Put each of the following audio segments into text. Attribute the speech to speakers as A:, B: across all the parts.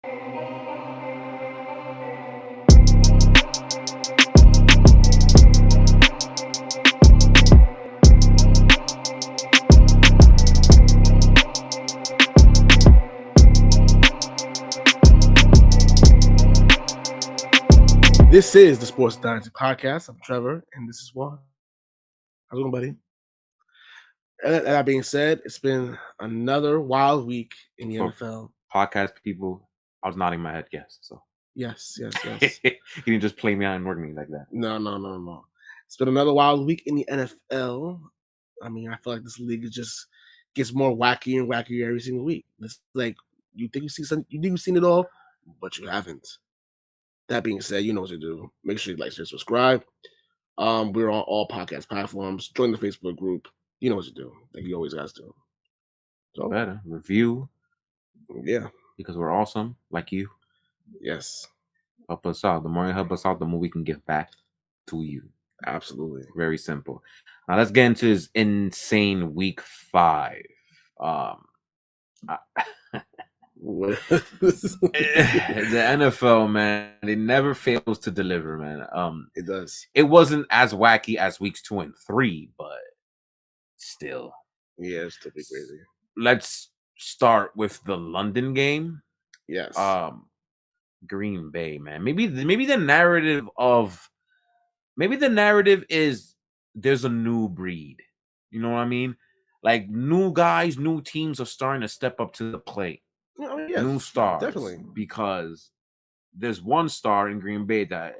A: This is the Sports Dynasty Podcast. I'm Trevor, and this is Juan. How's it going, buddy? And that being said, it's been another wild week in the NFL.
B: Podcast people, I was nodding my head, yes. So
A: yes.
B: You didn't just play me out and work me like that.
A: No. It's been another wild week in the NFL. I mean, I feel like this league just gets more wacky and wackier every single week. It's like you think you've seen it all, but you haven't. That being said, you know what to do. Make sure you like, share, subscribe. We're on all podcast platforms. Join the Facebook group. You know what to do, like you always guys do.
B: So better review,
A: yeah,
B: because we're awesome, like you.
A: Yes,
B: help us out. The more you help us out, the more we can give back to you.
A: Absolutely,
B: very simple. Now let's get into this insane week 5. The NFL, man, it never fails to deliver, man.
A: It does.
B: It wasn't as wacky as weeks 2 and 3, but still.
A: Yeah, it's still crazy.
B: Let's start with the London game.
A: Yes.
B: Green Bay, man. Maybe the narrative is there's a new breed. You know what I mean? Like new guys, new teams are starting to step up to the plate.
A: Yes,
B: new stars,
A: definitely.
B: Because there's one star in Green Bay that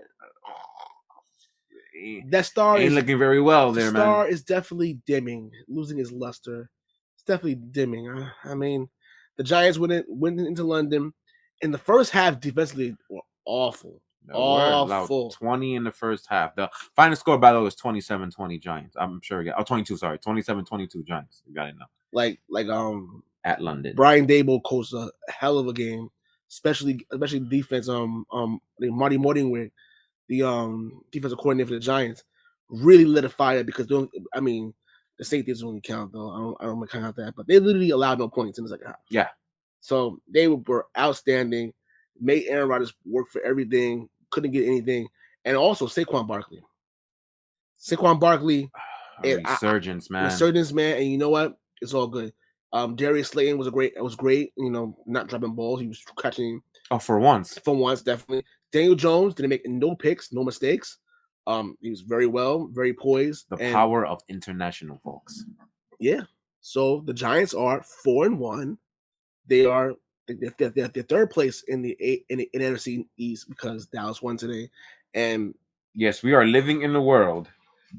A: star
B: ain't looking very well there, man.
A: The star is definitely dimming, losing his luster. It's definitely dimming. I mean, the Giants went into London in the first half. Defensively were awful. Awful.
B: 20 in the first half. The final score, by the way, was 27-20 Giants. I'm sure. 22. Sorry, 27-22 Giants. You gotta know.
A: Like
B: at London,
A: Brian Daboll coached a hell of a game, especially defense. Marty Morningwig, the defensive coordinator for the Giants, really lit a fire because the safety doesn't really count though. I don't count that, but they literally allowed no points in the second half.
B: Yeah.
A: So they were outstanding. Made Aaron Rodgers work for everything. Couldn't get anything, and also Saquon Barkley.
B: Resurgence, man.
A: And you know what? It's all good. Darius Slayton was great. You know, not dropping balls. He was catching.
B: Oh, for once,
A: definitely. Daniel Jones didn't make no picks, no mistakes. He was very poised.
B: The power of international folks.
A: Yeah. So the Giants are 4-1. They are they're third place in the NFC East because Dallas won today. And
B: yes, we are living in the world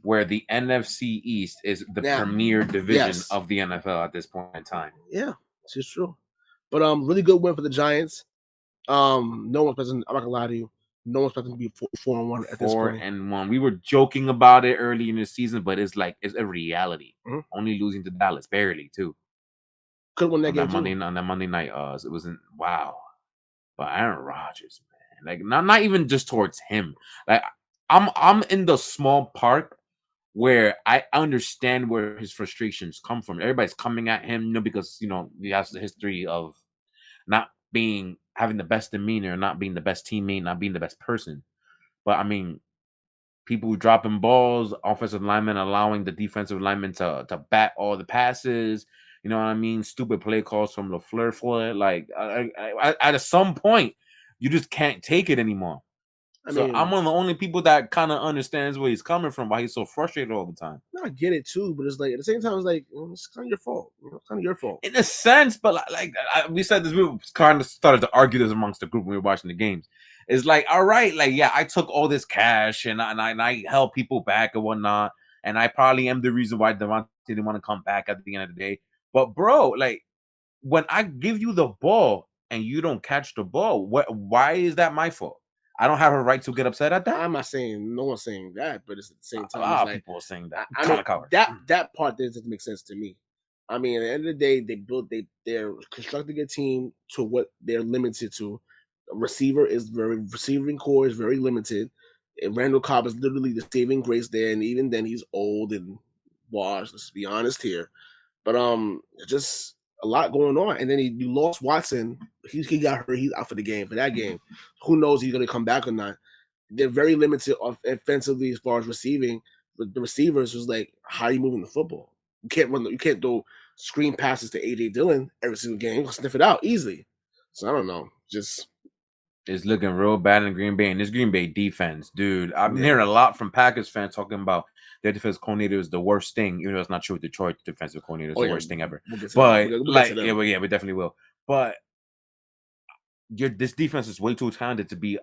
B: where the NFC East is the premier division of the NFL at this point in time.
A: Yeah, it's just true. But really good win for the Giants. No one's expecting. I'm not gonna lie to you. No one's expecting to be 4-1 at this point.
B: 4-1. We were joking about it early in the season, but it's a reality. Mm-hmm. Only losing to Dallas barely too.
A: Could win that game
B: on that Monday night. It wasn't wow. But Aaron Rodgers, man, like not even just towards him. Like I'm in the small part where I understand where his frustrations come from. Everybody's coming at him, because he has the history of not having the best demeanor, not being the best teammate, not being the best person. But I mean, people dropping balls, offensive linemen allowing the defensive linemen to bat all the passes. You know what I mean? Stupid play calls from LaFleur. Like at some point, you just can't take it anymore. I'm one of the only people that kind of understands where he's coming from, why he's so frustrated all the time.
A: No, I get it too, but it's like at the same time, it's like it's kind of your fault. It's kind of your fault
B: in a sense. But we said this, we kind of started to argue this amongst the group when we were watching the games. It's like, all right, like I took all this cash and I held people back and whatnot, and I probably am the reason why Devontae didn't want to come back at the end of the day. But bro, like when I give you the ball and you don't catch the ball, why is that my fault? I don't have a right to get upset at that.
A: I'm not saying no one's saying that, but it's at the same time.
B: A lot of people are saying that.
A: That part doesn't make sense to me. I mean, at the end of the day, they're constructing a team to what they're limited to. Receiving core is very limited. And Randall Cobb is literally the saving grace there, and even then he's old and washed. Let's be honest here. But just a lot going on. And then you lost Watson. He got hurt. He's out for the game for that game. Who knows if he's going to come back or not? They're very limited offensively as far as receiving. But the receivers was like, how are you moving the football? You can't run. You can't throw screen passes to AJ Dillon every single game. You'll sniff it out easily. So I don't know. Just
B: it's looking real bad in Green Bay. And this Green Bay defense, dude, I've been hearing a lot from Packers fans talking about their defensive coordinator is the worst thing. You know, it's not true. Detroit defensive coordinator is the worst thing ever. But we definitely will. But this defense is way too talented to be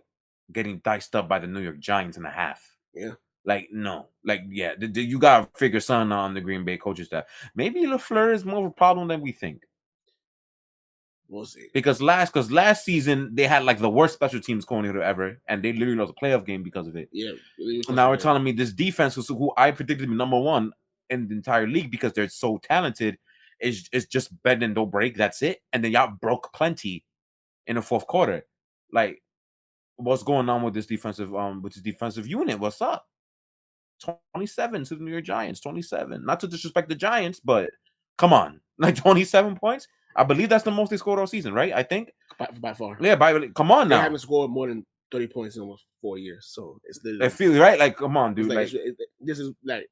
B: getting diced up by the New York Giants in a half.
A: Yeah.
B: Like, no. Like, yeah, you got to figure something on the Green Bay coaching staff. Maybe LaFleur is more of a problem than we think.
A: We'll see.
B: Because last season, they had like the worst special teams coordinator ever, and they literally lost a playoff game because of it.
A: Yeah.
B: Now we're telling me this defense, who I predicted to be number one in the entire league because they're so talented, is just bend and don't break. That's it. And then y'all broke plenty in the fourth quarter. Like, what's going on with this defensive unit? What's up? 27 to the New York Giants. 27. Not to disrespect the Giants, but come on, like 27 points. I believe that's the most they scored all season, right? I think
A: by far.
B: Yeah, come on now.
A: They haven't scored more than 30 points in almost 4 years, so it's literally.
B: It feels right. Like, come on, dude.
A: Like this is like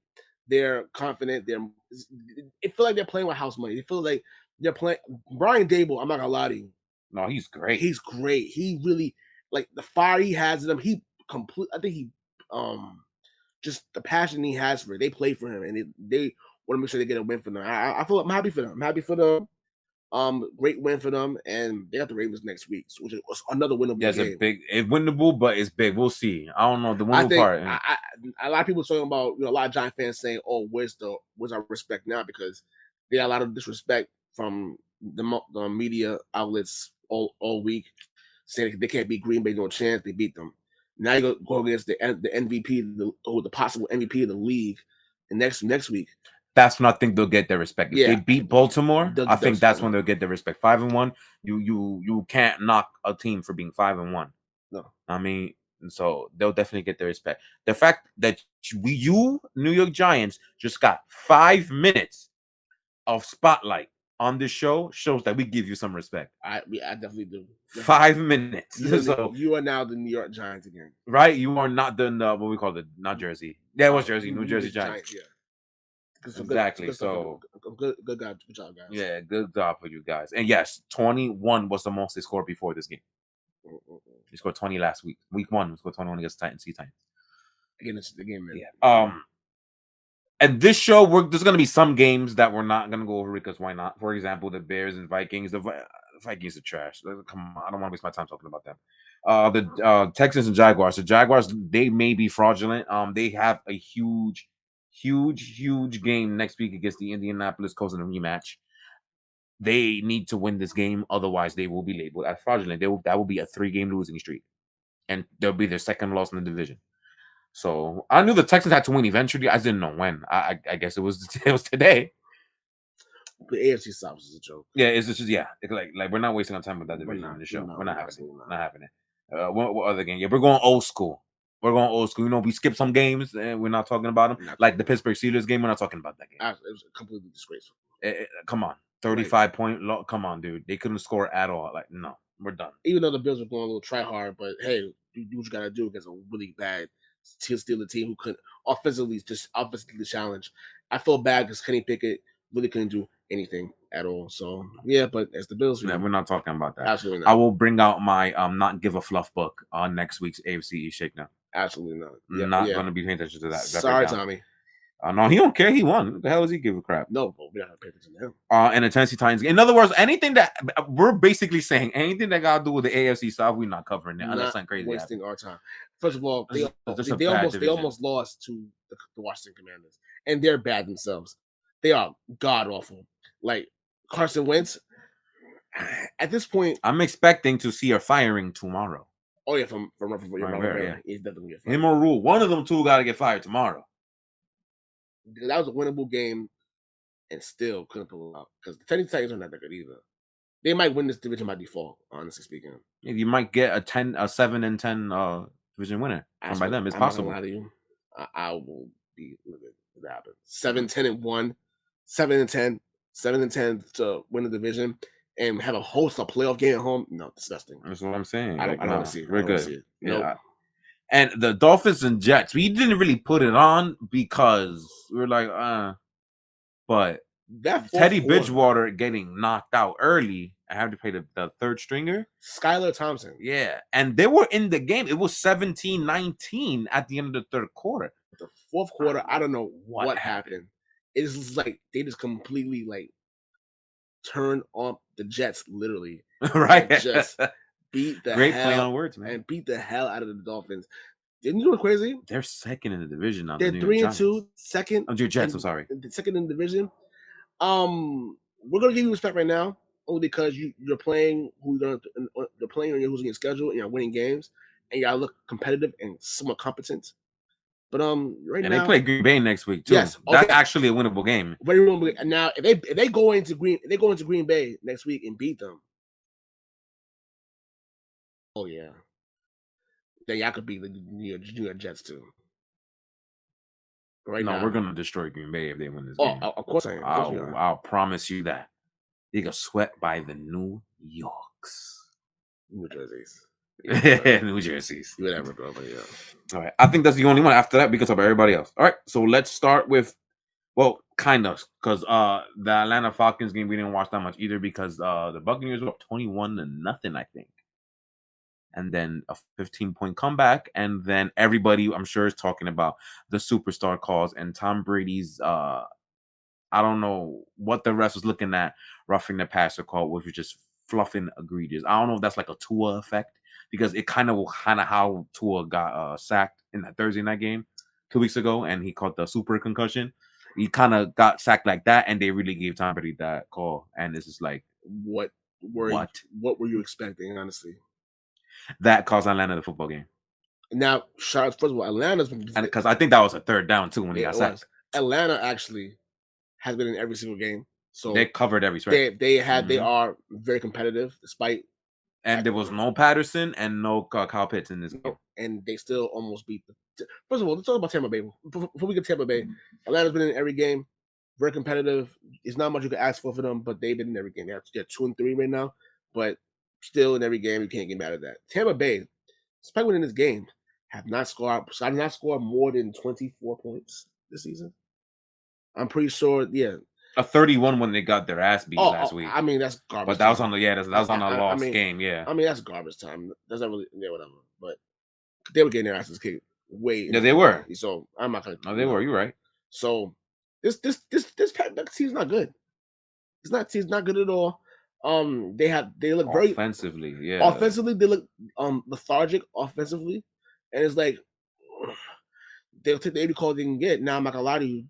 A: they're confident. It feels like they're playing with house money. It feels like they're playing. Brian Dable, I'm not gonna lie to you.
B: No, he's great.
A: He's great. He really like the fire he has in him. I think he just the passion he has for it. They play for him, and they want to make sure they get a win for them. I'm happy for them. I'm happy for them. Great win for them, and they got the Ravens next week, which is another winnable game.
B: It's winnable, but it's big. We'll see. I don't know the winnable part.
A: A lot of people talking about, a lot of Giant fans saying, "Oh, where's our respect now?" Because they got a lot of disrespect from the media outlets all week, saying they can't beat Green Bay, no chance. They beat them. Now you go against the MVP, the possible MVP of the league, and next week.
B: That's when I think they'll get their respect. If they beat Baltimore, I think that's when they'll get their respect. 5-1, you can't knock a team for being 5-1.
A: No,
B: I mean, so they'll definitely get their respect. The fact that you New York Giants just got 5 minutes of spotlight on this show shows that we give you some respect.
A: I definitely do.
B: 5 minutes.
A: You are now the New York Giants again,
B: right? You are not the what we call it, not Jersey. Yeah, it was Jersey, New Jersey Giants.
A: Yeah.
B: Exactly.
A: Good job, guys.
B: Yeah, good job for you guys. And yes, 21 was the most they scored before this game. They scored 20 last week. Week 1, we scored 21 against Titans.
A: Again, it's the game, man.
B: Yeah. And this show, there's going to be some games that we're not going to go over because why not? For example, the Bears and Vikings. The Vikings are trash. Come on, I don't want to waste my time talking about them. The Texans and Jaguars. The Jaguars, they may be fraudulent. They have a huge game next week against the Indianapolis Colts in a rematch. They need to win this game, otherwise they will be labeled as fraudulent. That will be a 3-game losing streak, and they'll be their second loss in the division. So I knew the Texans had to win eventually. I just didn't know when. I guess it was today.
A: The AFC South is a joke.
B: Yeah, it's just like we're not wasting our time with that division in the show. We're not having it. What other game? Yeah, we're going old school. We skipped some games and we're not talking about them. Like the Pittsburgh Steelers game, we're not talking about that game.
A: It was completely disgraceful.
B: Come on. 35-point. Come on, dude. They couldn't score at all. Like, no, we're done.
A: Even though the Bills were going a little try hard, but hey, you do what you got to do against a really bad Steelers team who couldn't offensively challenge. I feel bad because Kenny Pickett really couldn't do anything at all. So yeah, but as the Bills,
B: we're not talking about that.
A: Absolutely not.
B: I will bring out my not give a fluff book on next week's AFC East Shakedown.
A: Absolutely not.
B: I'm not going to be paying attention to that.
A: Sorry, Tommy.
B: No, he don't care. He won. What the hell does he give a crap?
A: No, but we don't have to pay attention to him.
B: And the Tennessee Titans. In other words, anything that we're basically saying, anything that got to do with the AFC South, we're not covering it unless something crazy
A: wasting our time. First of all, they almost lost to the Washington Commanders, and they're bad themselves. They are god awful. Like Carson Wentz. At this point,
B: I'm expecting to see a firing tomorrow.
A: Oh yeah, from Rivera. He's definitely get fired.
B: Him or Rule, one of them two got to get fired tomorrow.
A: That was a winnable game, and still couldn't pull it out because the Tennessee Titans are not that good either. They might win this division by default, honestly speaking. Yeah,
B: you might get a 7-10 division winner by them. It's possible.
A: Not gonna lie to you. I will be livid if that happens. 7-10-1, 7-10, 7-10 to win the division and have a host a playoff game at home. No, disgusting.
B: That's what I'm saying.
A: I
B: Like,
A: don't want to see it. I
B: we're
A: don't want to
B: good.
A: see it.
B: Yeah.
A: Nope.
B: And the Dolphins and Jets, we didn't really put it on because we were like, but
A: That
B: Teddy
A: quarter,
B: Bridgewater getting knocked out early. I have to play the third stringer.
A: Skylar Thompson.
B: Yeah. And they were in the game. It was 17-19 at the end of the third quarter.
A: The fourth quarter, I don't know what happened. It's just like they just completely like turned on the Jets, literally.
B: Right.
A: Just beat the
B: Great
A: hell
B: play on words, man.
A: and beat the hell out of the Dolphins. Didn't you know what's crazy?
B: They're second in the division now.
A: They're 3-2, second.
B: Oh, your Jets. I'm sorry.
A: Second in the division. We're gonna give you respect right now, only because you're playing you're playing on who's in your schedule and you're winning games, and you gotta look competitive and somewhat competent. But right
B: and
A: now
B: they play Green Bay next week too.
A: Yes,
B: That's actually a winnable game.
A: Very winnable. And now if they go into Green Bay next week and beat them, oh yeah, then y'all could beat the New York Jets too.
B: Right now, we're gonna destroy Green Bay if they win this game.
A: Of course I am.
B: I'll promise you that. They get swept by the New Yorks.
A: New Jerseys.
B: New Jerseys.
A: Whatever, bro. But yeah.
B: All right. I think that's the only one. After that, we can talk about everybody else. All right. So let's start with, well, kind of, because the Atlanta Falcons game, we didn't watch that much either because the Buccaneers were up 21-0, I think. And then a 15-point comeback. And then everybody, I'm sure, is talking about the superstar calls and Tom Brady's, I don't know what the rest was looking at, roughing the passer call, which was just fluffing egregious. I don't know if that's like a Tua effect because it kind of how Tua got sacked in that Thursday night game 2 weeks ago, and he caught the super concussion. He kind of got sacked like that, and they really gave Tom Brady that call. And it's just like,
A: what were you expecting, honestly?
B: That cost Atlanta the football game.
A: Now, first of all, Atlanta's
B: because I think that was a third down too when he got sacked.
A: Atlanta actually has been in every single game, so
B: they covered every spread.
A: They are very competitive despite.
B: And there was no Patterson and no Kyle Pitts in this game,
A: and they still almost beat them. First of all, let's talk about Tampa Bay. Before we get to Tampa Bay, Atlanta's been in every game, very competitive. It's not much you can ask for them, but they've been in every game. They're 2-3 right now, but still in every game. You can't get mad at that. Tampa Bay, despite winning this game, have not scored more than 24 points this season. I'm pretty sure, yeah.
B: A 31 when they got their ass beat last week.
A: I mean, that's garbage.
B: But that was on a lost game, yeah.
A: I mean, that's garbage time. That's not really, yeah, whatever. But they were getting their asses kicked way.
B: Yeah, they were.
A: So I'm not gonna.
B: No, they were. You're right.
A: So this team's not good. It's not good at all. They look very
B: offensively, yeah.
A: Offensively, they look lethargic offensively, and it's like they'll take the every call they can get. Now I'm not gonna lie to you,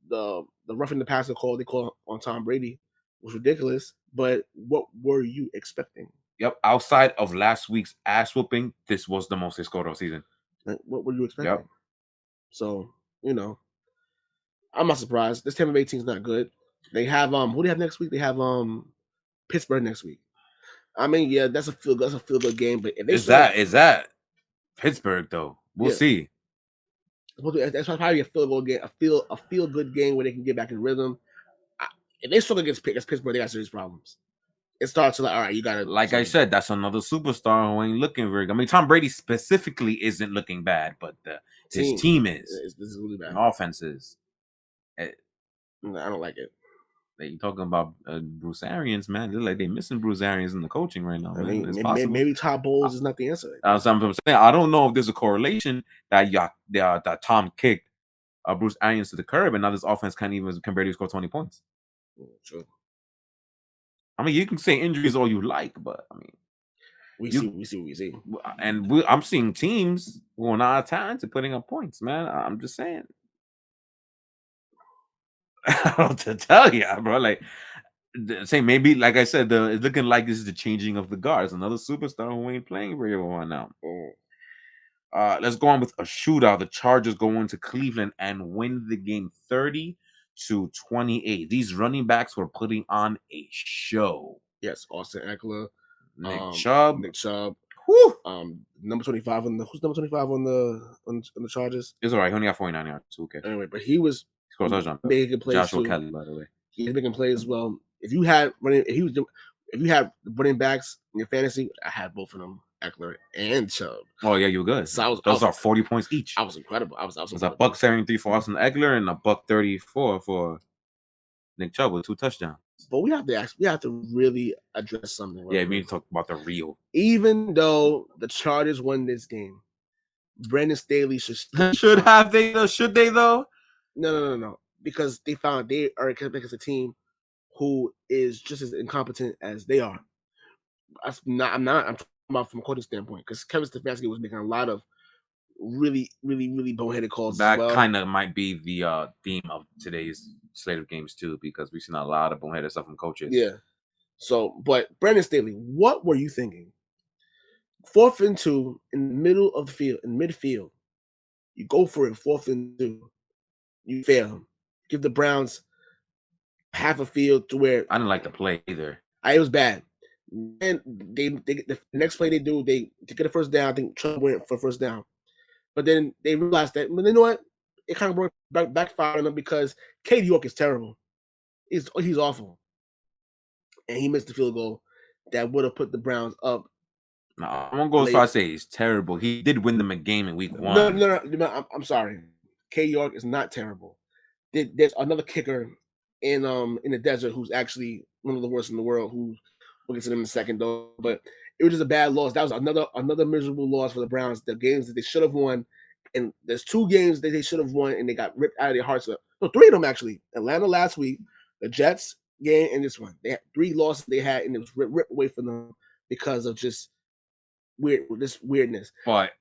A: the roughing the passer call they call on Tom Brady was ridiculous. But what were you expecting?
B: Yep. Outside of last week's ass whooping, this was the most they scored all season.
A: What were you expecting? Yep. So I'm not surprised. This Tampa Bay team's not good. They have who do they have next week? They have Pittsburgh next week. I mean, yeah, that's a feel good game. But if they
B: is that Pittsburgh though? We'll see.
A: That's probably a feel good game where they can get back in rhythm. If they struggle against Pittsburgh, they got serious problems. It starts to like, all right, you gotta.
B: Like I said, that's another superstar who ain't looking very good. I mean, Tom Brady specifically isn't looking bad, but his team is.
A: This is really bad.
B: The offense is.
A: I don't like it.
B: You talking about Bruce Arians, man? They're like they missing Bruce Arians in the coaching right now. Man.
A: I mean, maybe Todd Bowles is not the answer.
B: I'm saying I don't know if there's a correlation that that Tom kicked Bruce Arians to the curb, and now this offense can barely score 20 points.
A: True.
B: I mean, you can say injuries all you like, but I mean,
A: we see what we see,
B: and I'm seeing teams who are not talented putting up points, man. I'm just saying. I don't know what to tell you, bro. Like, say maybe, like I said, it's looking like this is the changing of the guards. Another superstar who ain't playing very well now. Let's go on with a shootout. The Chargers go into Cleveland and win the game 30-28. These running backs were putting on a show.
A: Yes, Austin Eckler,
B: Nick Chubb.
A: Whew. Number 25 who's number 25 on the Chargers?
B: It's all right. He only got 49 yards. Okay.
A: Anyway, but he was
B: touchdown.
A: making plays
B: Joshua
A: too.
B: Kelly, by the way.
A: He's making plays. Well, if you had running backs in your fantasy, I had both of them, Eckler and Chubb.
B: Oh yeah, you're good.
A: So
B: Those are 40 points each.
A: I was incredible. I was
B: It's a
A: incredible.
B: $1.73 for Austin Eckler and a $1.34 for Nick Chubb with 2 touchdowns.
A: But we have to really address something.
B: Yeah, we need to talk about the real.
A: Even though the Chargers won this game, Brandon Staley should
B: Should they though?
A: No. Because they found they are against a team who is just as incompetent as they are. I'm talking about from a coaching standpoint, because Kevin Stefanski was making a lot of really boneheaded calls.
B: That kind of might be the theme of today's slate of games too, because we've seen a lot of boneheaded stuff from coaches.
A: Yeah. So, but Brandon Staley, what were you thinking? 4th and 2 in the middle of the field, in midfield, you go for it. 4th and 2, you fail. Give the Browns half a field to where
B: I didn't like the play either.
A: It was bad. And the next play they do, they to get a first down. I think Trump went for first down, but then they realized that, well, you know what? It kind of backfired on them because Cade York is terrible. He's awful, and he missed the field goal that would have put the Browns up.
B: No, I'm gonna go as far as say he's terrible. He did win them a game in week 1.
A: No. I'm sorry. Cade York is not terrible. There's another kicker in the desert who's actually one of the worst in the world. Who we'll get to them in a second though. But it was just a bad loss. That was another miserable loss for the Browns. The games that they should have won, and there's 2 games that they should have won, and they got ripped out of their hearts. No, 3 of them actually. Atlanta last week, the Jets game, and this one. They had 3 losses they had, and it was ripped away from them because of just weirdness.
B: But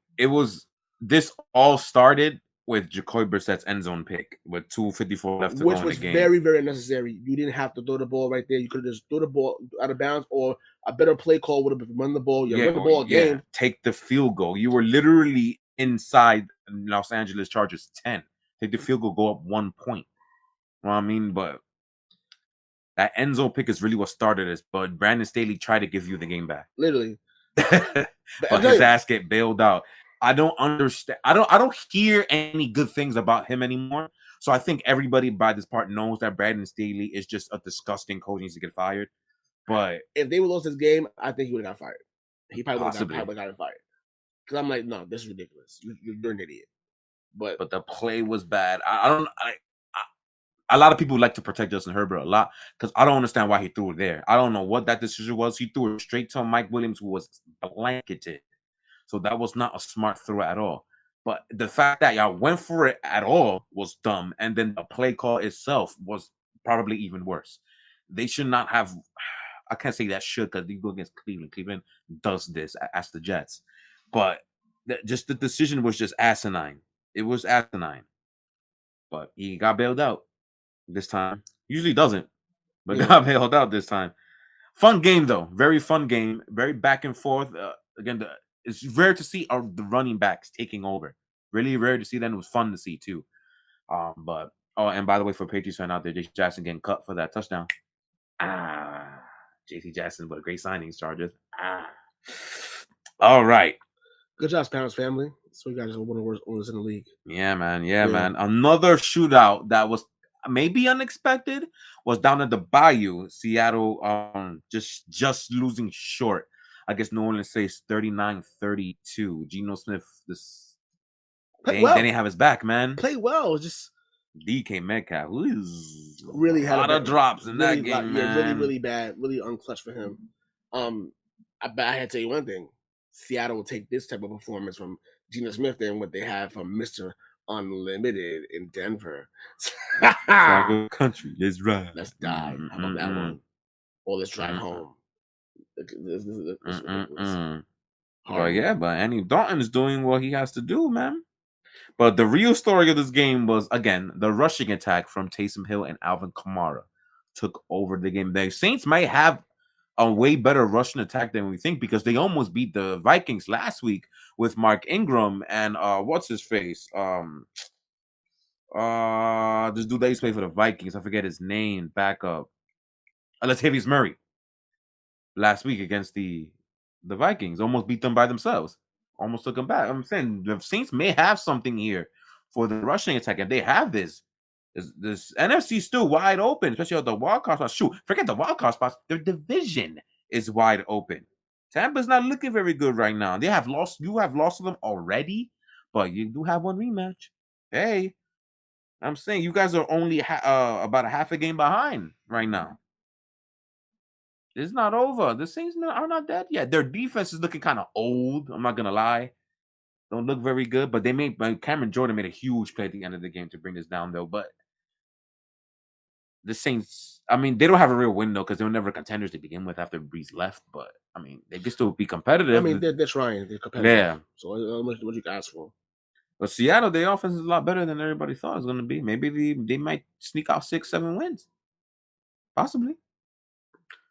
B: this all started with Jacoby Brissett's end zone pick with 2:54 left to go in the game.
A: Which was very, very unnecessary. You didn't have to throw the ball right there. You could have just throw the ball out of bounds, or a better play call would have been run the ball. You run the ball again.
B: Take the field goal. You were literally inside Los Angeles Chargers 10. Take the field goal, go up 1 point. You know what I mean? But that end zone pick is really what started this. But Brandon Staley tried to give you the game back.
A: Literally.
B: But his ass get bailed out. I don't understand. I don't hear any good things about him anymore. So I think everybody by this part knows that Brandon Staley is just a disgusting coach, needs to get fired. But
A: if they would lost this game, I think he would have got fired. He probably would have got fired. Because I'm like, no, this is ridiculous. You're an idiot. But
B: the play was bad. A lot of people like to protect Justin Herbert a lot because I don't understand why he threw it there. I don't know what that decision was. He threw it straight to Mike Williams, who was blanketed. So that was not a smart throw at all. But the fact that y'all went for it at all was dumb. And then the play call itself was probably even worse. They should not have. I can't say that should because they go against Cleveland. Cleveland does this as the Jets. But just the decision was just asinine. It was asinine. But he got bailed out this time. Usually doesn't, but got bailed out this time. Fun game though, very fun game, very back and forth. Again, it's rare to see the running backs taking over. Really rare to see that. And it was fun to see too. But and by the way, for Patriots fan out there, J.C. Jackson getting cut for that touchdown. J.C. Jackson, but great signings, Chargers. All right.
A: Good job, Pounds family. So you guys are one of the worst owners in the league.
B: Yeah, man. Another shootout that was maybe unexpected was down at the Bayou. Seattle just losing short. I guess New Orleans says 39-32. Geno Smith, they didn't have his back, man.
A: Played well. Just
B: DK Metcalf
A: really had
B: a lot of drops in that game, man.
A: Really bad, really unclutch for him. I had to tell you one thing. Seattle will take this type of performance from Geno Smith than what they have from Mr. Unlimited in Denver.
B: Country, let's ride.
A: Let's die. How about that one? Or let's drive home.
B: But Andy Dalton is doing what he has to do, man. But the real story of this game was, again, the rushing attack from Taysom Hill and Alvin Kamara took over the game. The Saints might have a way better rushing attack than we think because they almost beat the Vikings last week with Mark Ingram and what's his face? This dude that used to play for the Vikings. I forget his name. Backup. Latavius Murray. Last week against the Vikings. Almost beat them by themselves. Almost took them back. I'm saying the Saints may have something here for the rushing attack. If they have this This NFC still wide open, especially on the wild card spots. Shoot, forget the wild card spots. Their division is wide open. Tampa's not looking very good right now. They have lost. You have lost to them already, but you do have one rematch. Hey, I'm saying you guys are only about a half a game behind right now. It's not over. The Saints are not dead yet. Their defense is looking kind of old. I'm not gonna lie. Don't look very good, but Cameron Jordan made a huge play at the end of the game to bring this down, though. But the Saints, I mean, they don't have a real win though because they were never contenders to begin with after Breeze left. But I mean, they can still be competitive.
A: I mean, they're trying. They're competitive.
B: Yeah.
A: So what you can ask for?
B: But Seattle, their offense is a lot better than everybody thought it was going to be. Maybe they might sneak out 6-7 wins, possibly.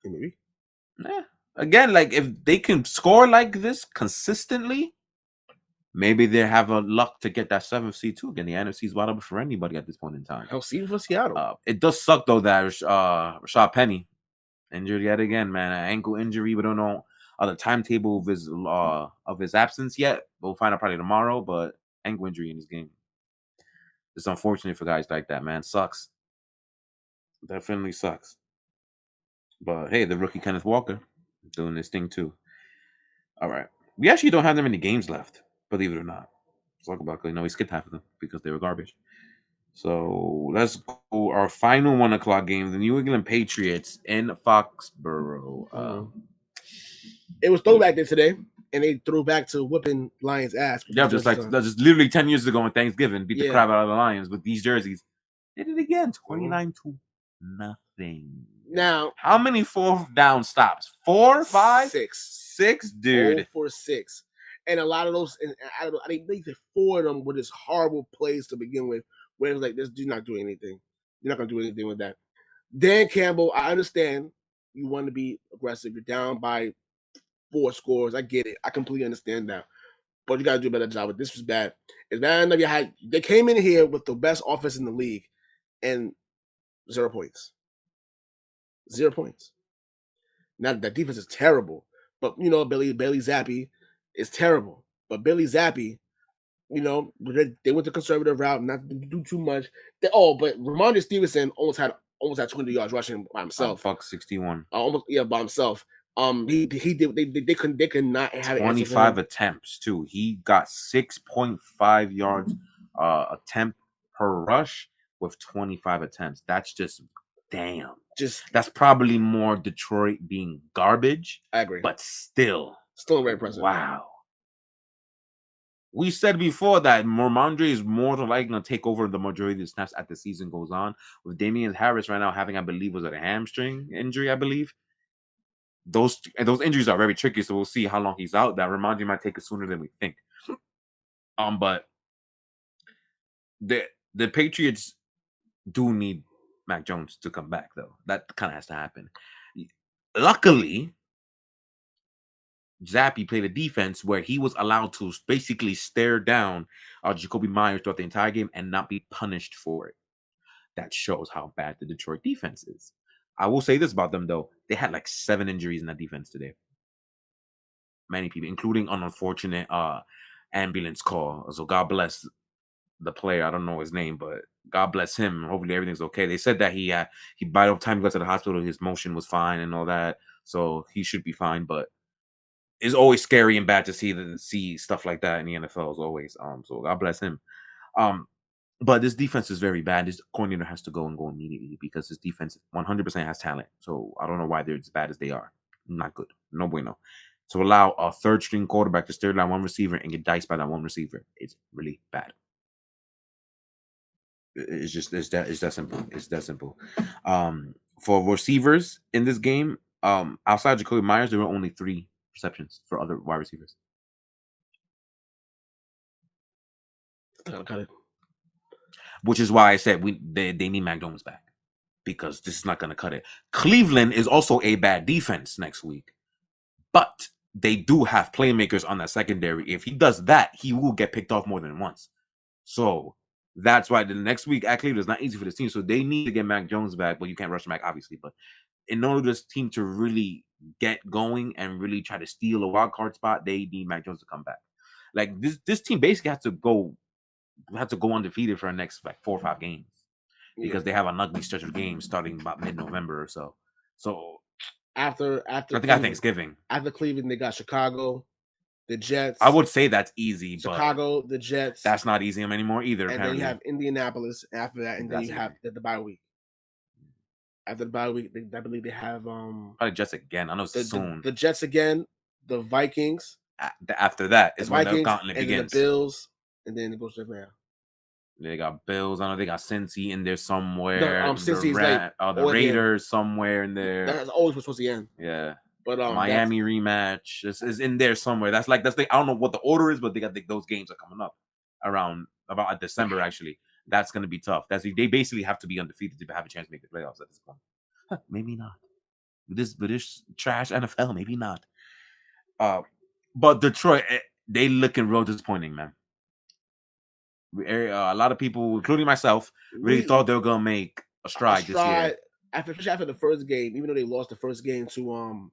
A: Maybe.
B: Yeah. Again, like if they can score like this consistently, maybe they have a luck to get that 7th seed too. Again, the NFC is wide open for anybody at this point in time.
A: Hell, see for Seattle.
B: It does suck though that Rashad Penny injured yet again, man. An ankle injury. We don't know the timetable of his absence yet. We'll find out probably tomorrow. But ankle injury in this game. It's unfortunate for guys like that, man. Sucks. Definitely sucks. But hey, the rookie Kenneth Walker doing this thing too. All right. We actually don't have that many games left, believe it or not. Let's talk about we skipped half of them because they were garbage. So let's go. Our final 1:00 game, the New England Patriots in Foxborough.
A: It was throwback day today, and they threw back to whipping Lions' ass.
B: Yeah, just literally 10 years ago on Thanksgiving, beat the crap out of the Lions with these jerseys. Did it again, 29-0. Now, how many 4th down stops? 4, 5, 6, dude.
A: 4 for 6, and a lot of those. And I think 4 of them were just horrible plays to begin with. Where it's like, this dude's not doing anything. You're not gonna do anything with that. Dan Campbell, I understand you want to be aggressive. You're down by 4 scores. I get it. I completely understand that. But you gotta do a better job. But this was bad. It's bad enough they came in here with the best offense in the league and 0 points. 0 points. Now that defense is terrible. But Bailey Zappi is terrible. But Bailey Zappi, they went the conservative route, not to do too much. But Ramondre Stevenson almost had 200 yards rushing by himself.
B: Fuck 61.
A: By himself. He did. They could not have
B: 25 attempts too. He got 6.5 yards attempt per rush with 25 attempts. That's just damn. That's probably more Detroit being garbage.
A: I agree,
B: but still
A: very impressive.
B: Wow. We said before that Ramondre is more than likely going to take over the majority of the snaps as the season goes on. With Damian Harris right now having, I believe, was it a hamstring injury? I believe. Those injuries are very tricky, so we'll see how long he's out. That Ramondre might take it sooner than we think. But the Patriots do need Mac Jones to come back, though. That kind of has to happen. Luckily, Zappi played a defense where he was allowed to basically stare down Jacoby Myers throughout the entire game and not be punished for it. That shows how bad the Detroit defense is. I will say this about them, though. They had like 7 injuries in that defense today. Many people, including an unfortunate ambulance call. So God bless the player. I don't know his name, but God bless him. Hopefully everything's okay. They said that he by the time he got to the hospital, his motion was fine and all that. So he should be fine, but it's always scary and bad to see stuff like that in the NFL as always. So God bless him. But this defense is very bad. This coordinator has to go immediately because this defense 100% has talent. So I don't know why they're as bad as they are. Not good. No bueno. To allow a 3rd-string quarterback to stare down one receiver and get diced by that one receiver, it's really bad. It's that simple. It's that simple. For receivers in this game, outside Jacoby Myers, there were only 3 receptions for other wide receivers.
A: Got it.
B: Which is why I said they need Mac Jones back because this is not going to cut it. Cleveland is also a bad defense next week, but they do have playmakers on that secondary. If he does that, he will get picked off more than once. So that's why the next week at Cleveland is not easy for this team. So they need to get Mac Jones back. Well, you can't rush him back, obviously, but in order for this team to really get going and really try to steal a wild card spot, they need Mac Jones to come back. Like this team basically has to go undefeated for the next 4 or 5 games. because they have an ugly stretch of games starting about mid-November or so. So
A: after
B: I think
A: Cleveland,
B: at Thanksgiving.
A: After Cleveland, they got Chicago, the Jets.
B: I would say that's easy,
A: Chicago, the Jets.
B: That's not easy anymore either.
A: And
B: apparently.
A: then you have Indianapolis after that, and then you have the bye week. After the bye week, I believe they have
B: probably Jets again. I know it's soon.
A: The Jets again, the Vikings.
B: After that is when the gauntlet
A: and
B: begins.
A: The Bills, and then it goes to there.
B: They got Bills. I know they got Cincy in there somewhere.
A: The
B: Raiders somewhere in there.
A: That's always supposed to end.
B: Yeah.
A: But
B: Miami rematch is in there somewhere. That's I don't know what the order is, but they got those games are coming up around about December actually. That's gonna be tough. They basically have to be undefeated to have a chance to make the playoffs at this point. Maybe not. With this trash NFL, maybe not. But Detroit, they looking real disappointing, man. A lot of people, including myself, really thought they were gonna make a stride this year.
A: Especially after the first game, even though they lost the first game to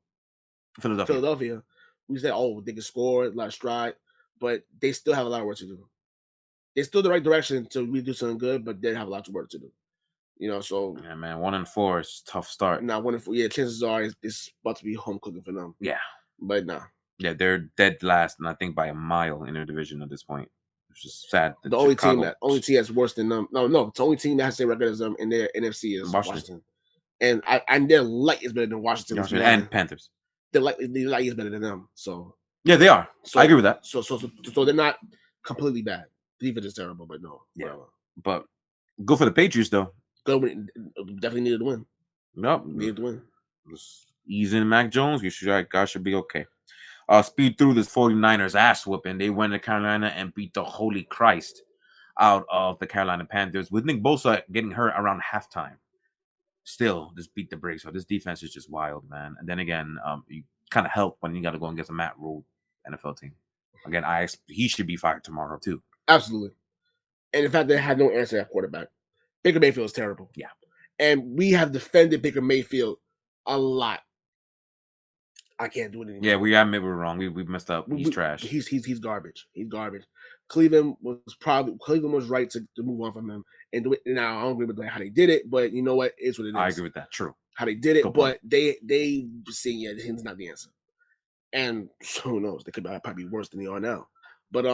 A: Philadelphia, we said, "Oh, they can score, a lot of stride," but they still have a lot of work to do. They're still the right direction to really do something good, but they have a lot of work to do. So
B: yeah, man, 1-4 is tough start.
A: Now 1-4, chances are it's about to be home cooking for them.
B: Yeah,
A: but nah.
B: Yeah, they're dead last, and I think by a mile in their division at this point. It's just sad.
A: The only team that's worse than them. No, the only team that has the same record as them in their NFC is Washington. And their light is better than Washington
B: and Panthers.
A: Their light is better than them. So
B: yeah, they are. So, I agree with that.
A: So they're not completely bad. Defense is terrible, but no.
B: Yeah, but good for the Patriots though.
A: Definitely needed to win.
B: Nope,
A: needed to win.
B: Just ease in Mac Jones. Guys should be okay. Speed through this 49ers ass whooping. They went to Carolina and beat the holy Christ out of the Carolina Panthers with Nick Bosa getting hurt around halftime. Still, just beat the brakes. So this defense is just wild, man. And then again, you kind of help when you got to go against a Matt Rule NFL team. Again, he should be fired tomorrow too.
A: Absolutely. And in fact, they had no answer at quarterback. Baker Mayfield is terrible.
B: Yeah.
A: And we have defended Baker Mayfield a lot. I can't do it anymore.
B: Yeah, we admit we're wrong. We messed up. He's trash.
A: He's garbage. He's garbage. Cleveland was right to move on from him and do it. Now I don't agree with how they did it, but you know what? It's what it is.
B: I agree with that. True.
A: How they did it, but they saying he's not the answer. And who knows? They could probably be worse than they are now. But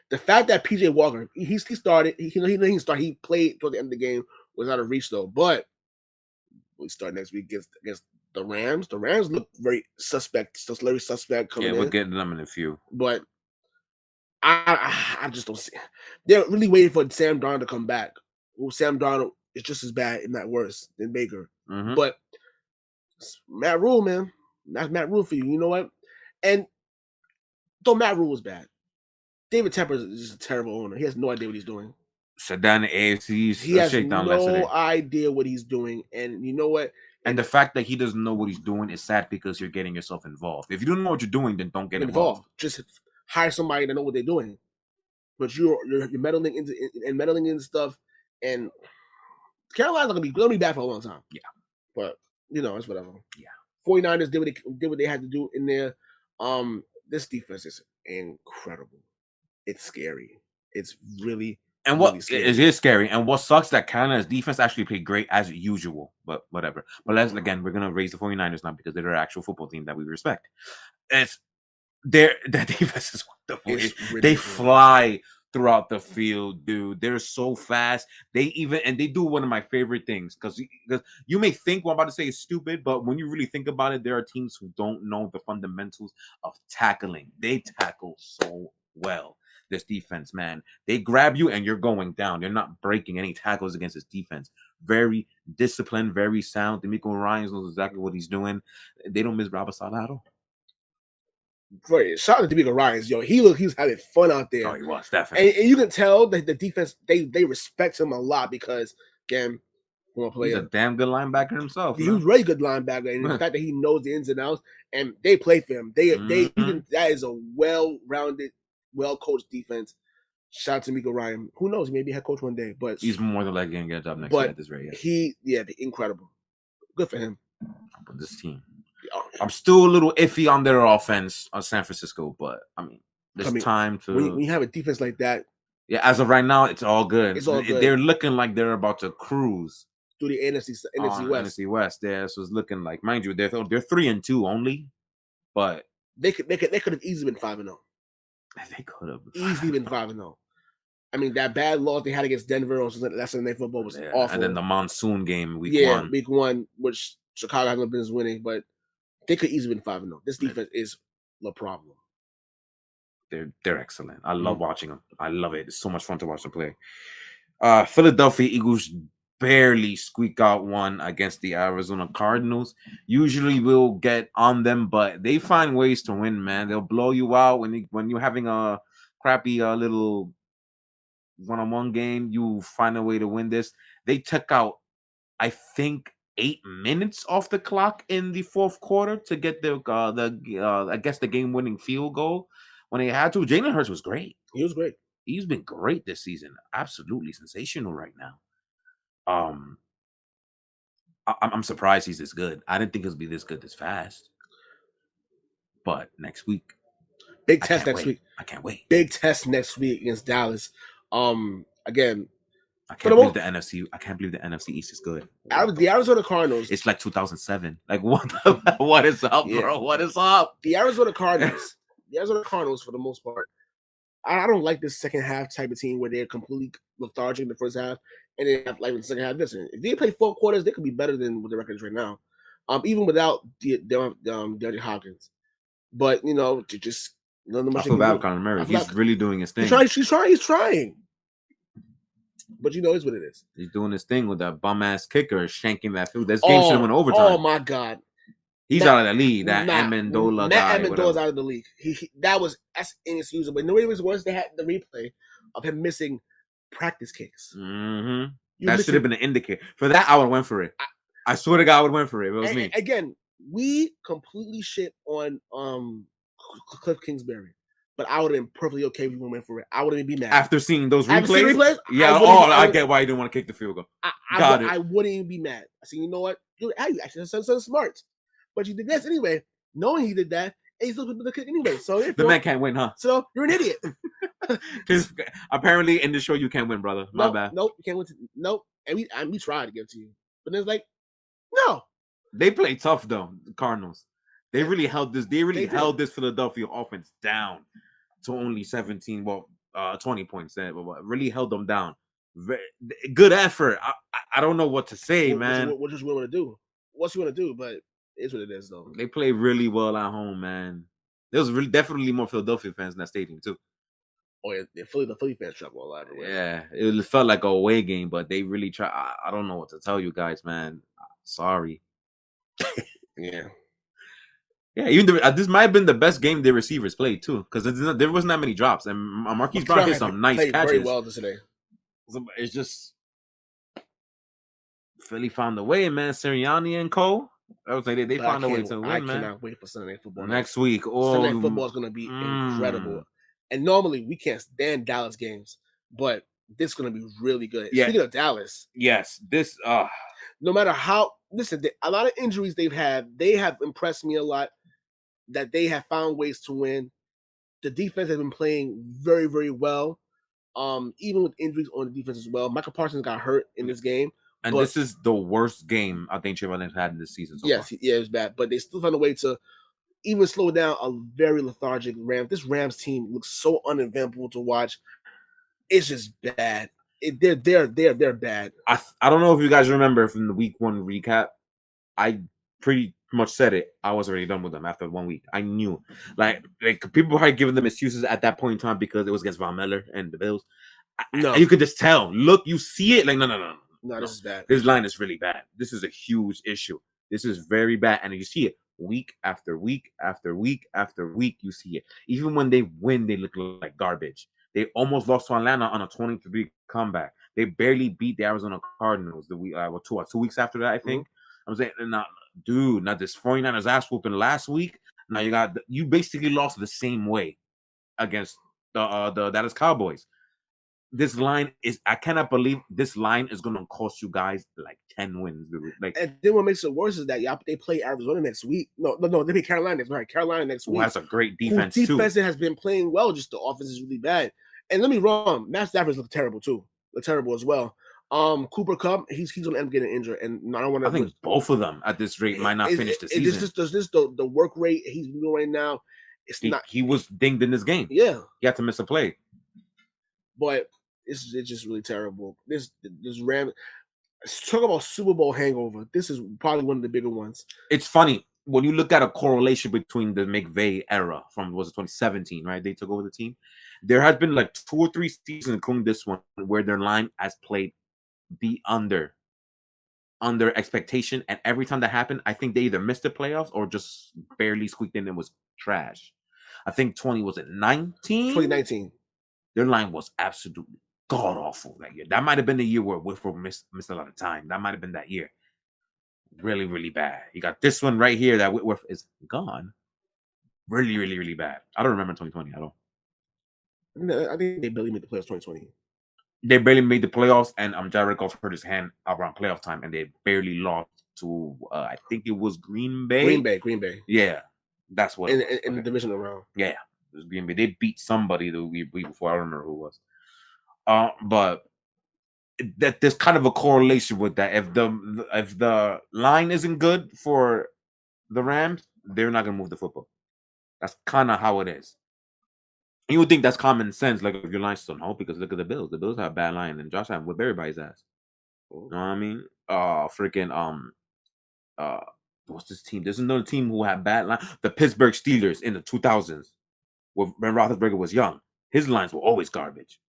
A: the fact that PJ Walker he started he played toward the end of the game was out of reach though. But we start next week against the Rams. The Rams look very suspect. Very suspect coming in.
B: Yeah, we're getting them in a few.
A: But I just don't see. They're really waiting for Sam Darnold to come back. Well, Sam Darnold is just as bad, if not worse, than Baker.
B: Mm-hmm.
A: But Matt Rule, man, that's Matt Rule for you. You know what? And though Matt Rule was bad, David Tepper is just a terrible owner. He has no idea what he's doing.
B: Shut down the AFC's
A: he has
B: shakedown
A: no idea what he's doing. And you know what?
B: And the fact that he doesn't know what he's doing is sad because you're getting yourself involved. If you don't know what you're doing, then don't get involved.
A: Just hire somebody to know what they're doing. But you're meddling into stuff, and Carolina's gonna be bad for a long time.
B: Yeah,
A: but it's whatever.
B: Yeah,
A: 49ers did what they had to do in there. This defense is incredible. It's scary. It's really.
B: And what it is scary, and what sucks that Carolina's defense actually played great as usual, but whatever. But we're gonna raise the 49ers now because they're an actual football team that we respect. Their defense is wonderful. They fly throughout the field, dude. They're so fast. They do one of my favorite things because you may think what I'm about to say is stupid, but when you really think about it, there are teams who don't know the fundamentals of tackling. They tackle so well. This defense, man, they grab you and you're going down. They're not breaking any tackles against this defense. Very disciplined, very sound. DeMeco Ryans knows exactly what he's doing. They don't miss Robert Saleh at all.
A: Shout out to DeMeco Ryans, yo. He was having fun out there.
B: Oh, he was definitely.
A: And you can tell that the defense they respect him a lot because again,
B: he's a damn good linebacker himself.
A: He was a really good linebacker, and the fact that he knows the ins and outs, and they play for him. That is a well-rounded, well-coached defense. Shout out to DeMeco Ryans. Who knows? Maybe head coach one day, but
B: he's more than likely gonna get a job next year at this rate.
A: Incredible. Good for him.
B: But this team. I'm still a little iffy on their offense on San Francisco, but I mean, there's time to.
A: When you have a defense like that,
B: Yeah, as of right now, it's all good.
A: It's all good.
B: They're looking like they're about to cruise
A: through the NFC West.
B: NFC West. Yeah, so it's looking like, mind you, they're 3-2 only, but
A: they could have easily been 5-0.
B: They could have
A: easily been 5-0. I mean, that bad loss they had against Denver on Sunday Night Football was awful.
B: And then the monsoon game week one.
A: Week one, which Chicago has no business winning, but they could easily been 5-0. This defense is the problem.
B: They're excellent. I love watching them. I love it. It's so much fun to watch them play. Philadelphia Eagles barely squeak out one against the Arizona Cardinals. Usually we'll get on them, but they find ways to win, man. They'll blow you out when you're having a crappy little one-on-one game. You find a way to win this. They took out, I think, 8 minutes off the clock in the fourth quarter to get the game-winning field goal when they had to. Jalen Hurts was great.
A: He was great.
B: He's been great this season. Absolutely sensational right now. I'm surprised he's this good. I didn't think he'll be this good this fast. But next week,
A: big test next week.
B: I can't wait.
A: Big test next week against Dallas. Again,
B: I can't believe the NFC East is good.
A: The Arizona Cardinals.
B: It's like 2007. Like what is up, bro? What is up?
A: The Arizona Cardinals. For the most part, I don't like this second half type of team where they're completely lethargic in the first half and they have like in the second half. Listen, if they play 4 quarters, they could be better than what the record is right now. Even without DeAndre Hopkins. But just
B: I feel bad with Kyler Murray. He's really doing his thing.
A: He's trying. But it's what it is.
B: He's doing his thing with that bum ass kicker shanking that field. This game should have went overtime.
A: Oh my God.
B: He's out of the league. That Amendola guy.
A: Matt Amendola's out of the league. That's inexcusable. But nobody was worse. They had the replay of him missing practice kicks.
B: Mm-hmm. That should have been an indicator. For that, I would have went for it. I swear to God, I would have went for it. It was me.
A: Again, we completely shit on Cliff Kingsbury. But I would have been perfectly okay if we went for it. I wouldn't be mad.
B: After seeing those replays?
A: Yeah.
B: I get why you didn't want to kick the field goal.
A: I wouldn't even be mad. I said, you know what? You actually sound smart. But you did this anyway, knowing he did that, and you still put the kick anyway. So
B: the man can't win, huh?
A: So you're an idiot.
B: Because apparently in the show you can't win, brother. My bad.
A: Nope, you can't win. Nope. And we tried to give it to you. But it's like, no.
B: They play tough though, the Cardinals. They really held this. They really held this Philadelphia offense down to only 20 points. But really held them down. Good effort. I don't know what to say, man.
A: What you want to do? What you want to do? But it's what it is, though.
B: They play really well at home, man. There was definitely more Philadelphia fans in that stadium too.
A: Oh yeah, the Philly fans travel a lot.
B: Yeah, it felt like a away game, but they really try. I don't know what to tell you guys, man. Sorry.
A: Yeah.
B: Yeah, even this might have been the best game their receivers played too, because there wasn't that many drops, and Marquise Brown did some nice catches.
A: Very well today.
B: It's just Philly found the way, man. Sirianni and Co. I would say they found a way to win, man.
A: I cannot wait for Sunday Night Football
B: next week.
A: Sunday Night Football is going to be incredible. And normally we can't stand Dallas games, but this is going to be really good.
B: Yeah.
A: Speaking of Dallas,
B: yes, this
A: no matter how a lot of injuries they've had, they have impressed me a lot. That they have found ways to win. The defense has been playing very, very well. Even with injuries on the defense as well. Michael Parsons got hurt in this game.
B: And this is the worst game I think Trevor has had in this season so far.
A: Yeah, it was bad. But they still found a way to even slow down a very lethargic Rams. This Rams team looks so uneventful to watch. It's just bad. They're bad.
B: I don't know if you guys remember from the week 1 recap. I pretty much said it. I was already done with them after 1 week. I knew. Like people had given them excuses at that point in time because it was against Von Miller and the Bills. No. You could just tell. Look, you see it. Like, no.
A: No, this is bad.
B: This line is really bad. This is a huge issue. This is very bad. And you see it week after week after week after week. You see it. Even when they win, they look like garbage. They almost lost to Atlanta on a 20-3 comeback. They barely beat the Arizona Cardinals the week 2 weeks after that, I think. I'm saying, now this 49ers ass whooping last week. Now you basically lost the same way against the Dallas Cowboys. This line I cannot believe this line is going to cost you guys like 10 wins. Like,
A: and then what makes it worse is that they play Arizona next week. No, they play Carolina next week. Carolina next week.
B: That's a great defense
A: too. Defense has been playing well, just the offense is really bad. And let me wrong, Matt Stafford look terrible too. Look terrible as well. Cooper Cup, he's gonna end up getting injured, and I don't want
B: I
A: to.
B: think both of them at this rate might not finish the
A: This
B: season.
A: the work rate he's doing right now. It's not.
B: He was dinged in this game.
A: Yeah,
B: He had to miss a play.
A: but it's just really terrible. This Ram. Talk about Super Bowl hangover. This is probably one of the bigger ones.
B: It's funny when you look at a correlation between the McVay era from 2017, right? They took over the team. There has been like 2 or 3 seasons, including this one, where their line has played be under expectation, and every time that happened, I think they either missed the playoffs or just barely squeaked in and was trash. I think 2019. Their line was absolutely god awful that year. That might have been the year where Whitford missed a lot of time. That might have been that year. Really, really bad. You got this one right here that Whitworth is gone. Really, really, really bad. I don't remember 2020 at all.
A: I think they barely made the playoffs 2020.
B: They barely made the playoffs, and Jared Goff hurt his hand around playoff time, and they barely lost to I think it was Green Bay.
A: Green Bay.
B: Yeah, that's what.
A: In the divisional round.
B: Yeah, it was Green Bay. They beat somebody the week before. I don't remember who it was. But that there's kind of a correlation with that. If the line isn't good for the Rams, they're not gonna move the football. That's kind of how it is. You would think that's common sense, like if your line's still no, because look at the Bills. The Bills have a bad line, and Josh Allen whip everybody's ass. You know what I mean? What's this team? There's another team who had bad line. The Pittsburgh Steelers in the 2000s, when Roethlisberger was young. His lines were always garbage.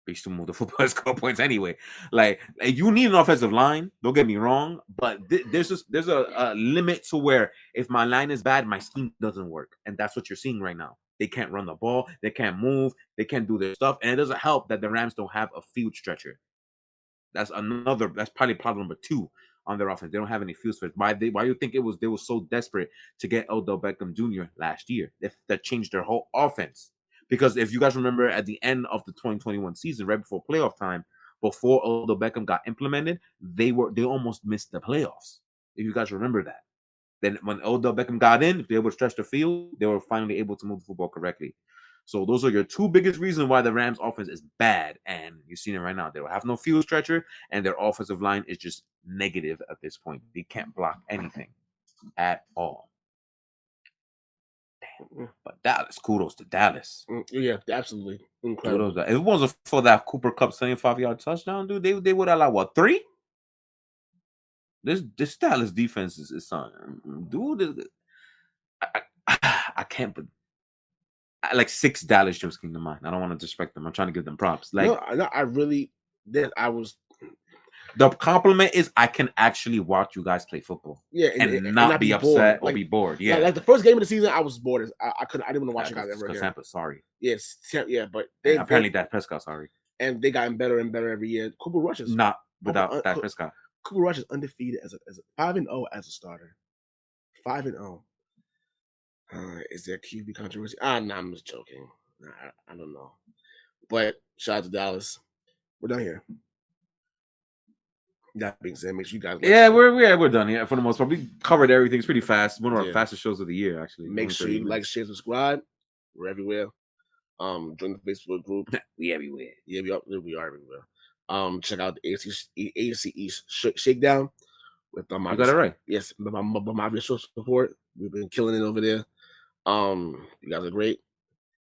B: They used to move the football and score points anyway. Like you need an offensive line. Don't get me wrong, but there's a limit to where if my line is bad, my scheme doesn't work, and that's what you're seeing right now. They can't run the ball. They can't move. They can't do their stuff, and it doesn't help that the Rams don't have a field stretcher. That's probably problem number 2 on their offense. They don't have any field stretchers. Why you think they were so desperate to get Odell Beckham Jr. last year? That changed their whole offense. Because if you guys remember at the end of the 2021 season, right before playoff time, before Odell Beckham got implemented, they almost missed the playoffs. If you guys remember that. Then when Odell Beckham got in, if they were able to stretch the field, they were finally able to move the football correctly. So those are your 2 biggest reasons why the Rams offense is bad. And you're seeing it right now. They don't have no field stretcher, and their offensive line is just negative at this point. They can't block anything at all. But Dallas, kudos to Dallas.
A: Yeah, absolutely incredible.
B: Kudos. If it wasn't for that Cooper Kupp 75-yard touchdown, dude, they would have like what 3? This Dallas defense is something, dude. I can't. But like 6 Dallas jokes came to mind. I don't want to disrespect them. I'm trying to give them props. Like
A: no, I really did. I was.
B: The compliment is I can actually watch you guys play football.
A: Yeah,
B: and not be upset or be bored. Yeah,
A: like the first game of the season, I was bored. I didn't want to watch you guys ever again.
B: Tampa, sorry.
A: Yes, yeah, but
B: apparently Dak Prescott, sorry.
A: And they gotten better and better every year. Cooper Rush is
B: not without Dak Prescott.
A: Cooper Rush is undefeated as a 5-0 as a starter. 5-0. Is there QB controversy? No, I'm just joking. I don't know. But shout out to Dallas. We're done here. That being said, make sure you guys.
B: We're done here for the most part. We covered everything. It's pretty fast. One of our fastest shows of the year, actually.
A: Make sure you like, share, subscribe. We're everywhere. Join the Facebook group.
B: We everywhere.
A: Yeah, we are everywhere. Check out the AFC East Shakedown with my.
B: You got it right.
A: Yes, my visual support. We've been killing it over there. You guys are great.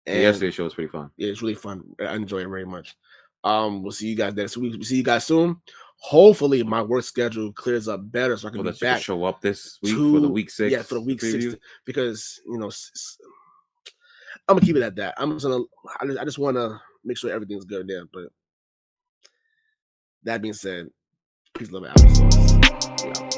B: And yesterday's show was pretty fun.
A: Yeah, it's really fun. I enjoy it very much. We'll see you guys next week. We'll see you guys soon. Hopefully, my work schedule clears up better so I can be back.
B: Show up this week for the week 6.
A: Yeah, for the week preview. 6 because I'm gonna keep it at that. I just want to make sure everything's good there. But that being said, peace, love, and applesauce. Yeah.